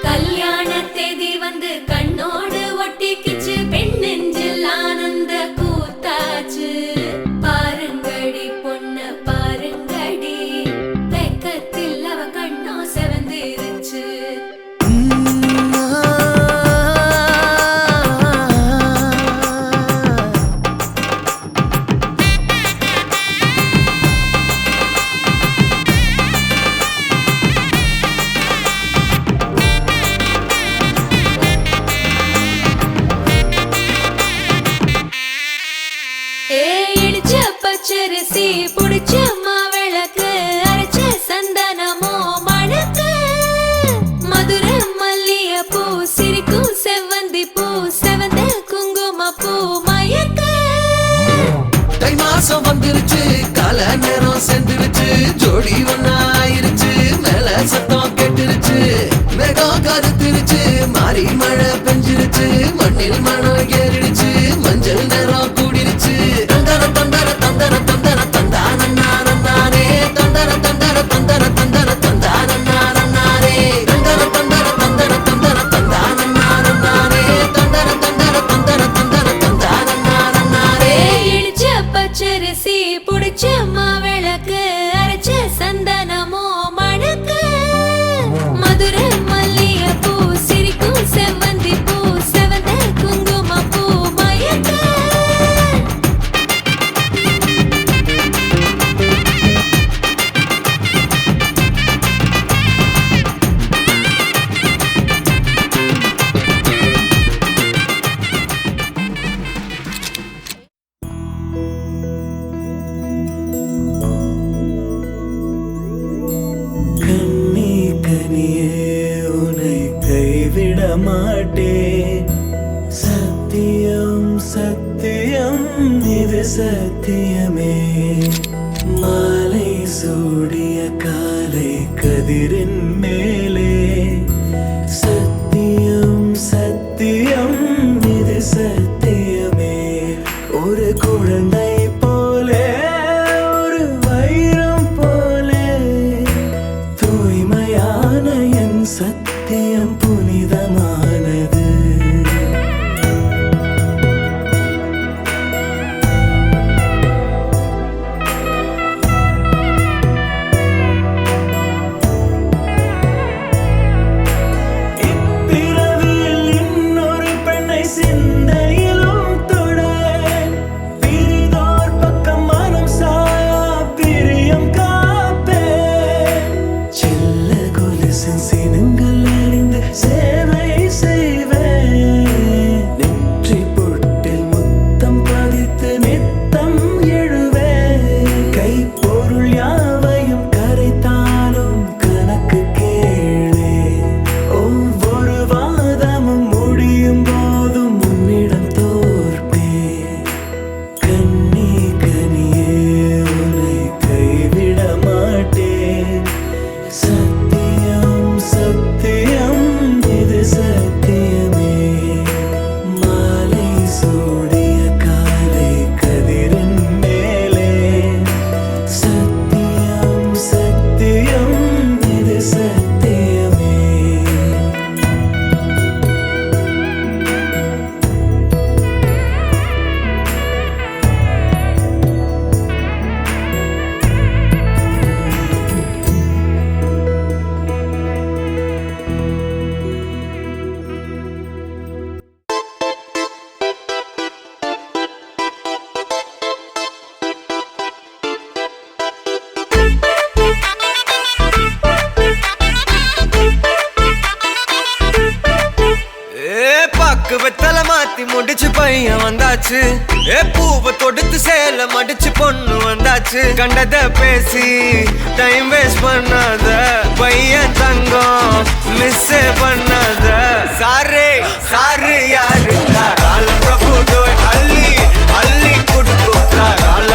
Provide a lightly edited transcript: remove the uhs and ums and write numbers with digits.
கல்யாண தேதி வந்து கண்ணோடு ஒட்டிக்கிச்சு, பெண் நெஞ்சில் ஆனந்த கூத்தாச்சு. பாருங்கடி பொண்ண பாருங்கடி, வெக்கத்தில் அவ கண்ணோ செவந்திருச்சு. இடிச்ச பச்சரிசி புடிச்ச மாவிளக்கு, அரைச்ச சந்தனமோ மணக்கு. மதுர மல்லிய பூ சிரிக்கும் செவ்வந்தி பூ, செவந்த குங்கும பூ மயக்க. தை மாசம் வந்துருச்சு, கால நேரம் சென்றுருச்சு, ஜோடி ஒன்னாயிருச்சு, மேல சத்தம் கேட்டுருச்சு. மேகம் கருத்துருச்சு, மாறி மழை பெஞ்சிருச்சு, மண்ணில் மனம் ஏறிடுச்சு, மஞ்சள் நேரம் கூடிருச்சு. தந்தர தந்தர தந்தர தந்தர தந்தானே, தந்தர தந்தர தந்தர தந்தர தந்தானே, தந்தர தந்தர தந்தர தந்தர தந்தானே, தந்தர தந்தர தந்தர தந்தர தந்தானே. இடிச்ச பச்சரிசி புடிச்ச மாவிளக்கு, அரைச்ச சந்தனமோ மணக்கு. மதுர மல்லிய பூ சிரிக்கும் செவ்வந்தி பூ, செவந்த குங்கும பூ மயக்க. கண்ணி கனியே உன்னை கைவிட மாட்டேன். சத்தியம் சத்தியம் இது சத்தியமே. மாலை சூடிய காலை கதிரின் மேலே. சத்தியம் சத்தியம் இது சத்தியமே. ஒரு குழந்தை போலே, ஒரு வைரம் போலே, தூய்மையான என் சத்தியம் புனிதமானது. இப்பிறவியில் இன்னொரு பெண்ணை சிந்தையிலும் தொட, பிரிதோர் பக்கம் மனம் சாயா பிரியம் காப்பேன். செல்ல கொலுசின் சினங்கள் அறிந்து சேவை செய்வேன். நெற்றி பொட்டில் முத்தம் பதித்து நித்தம் எழுவேன். கைப்பொருள் யாவையும் கரைத்தாலும் கணக்கு கேளே. ஒவ்வொரு வாதமும் முடியும் போதும் உன்னிடம் தோற்பேன். கண்ணி கனியே உன்னை கைவிட மாட்டேன். சத்தியம் சத்தியம் இது சத்தியமே. மாலை சூடிய காலை கதிரின் மேலே. சத்தியம் சத்தியம் இது சத்தியமே. பாக்கு வெத்தல மாத்தி முடிச்சு பையன் வந்தாச்சு. பூவை தொடுத்து சேல மடிச்சு பொண்ணு வந்தாச்சு. கண்டத பேசி டைம் வேஸ்ட் பண்ணாத, பையன் தங்கம் மிஸ் பண்ணாத. சாரு சாரு யாரு கால பிரபு அள்ளி அள்ளி குடுக்கும். கால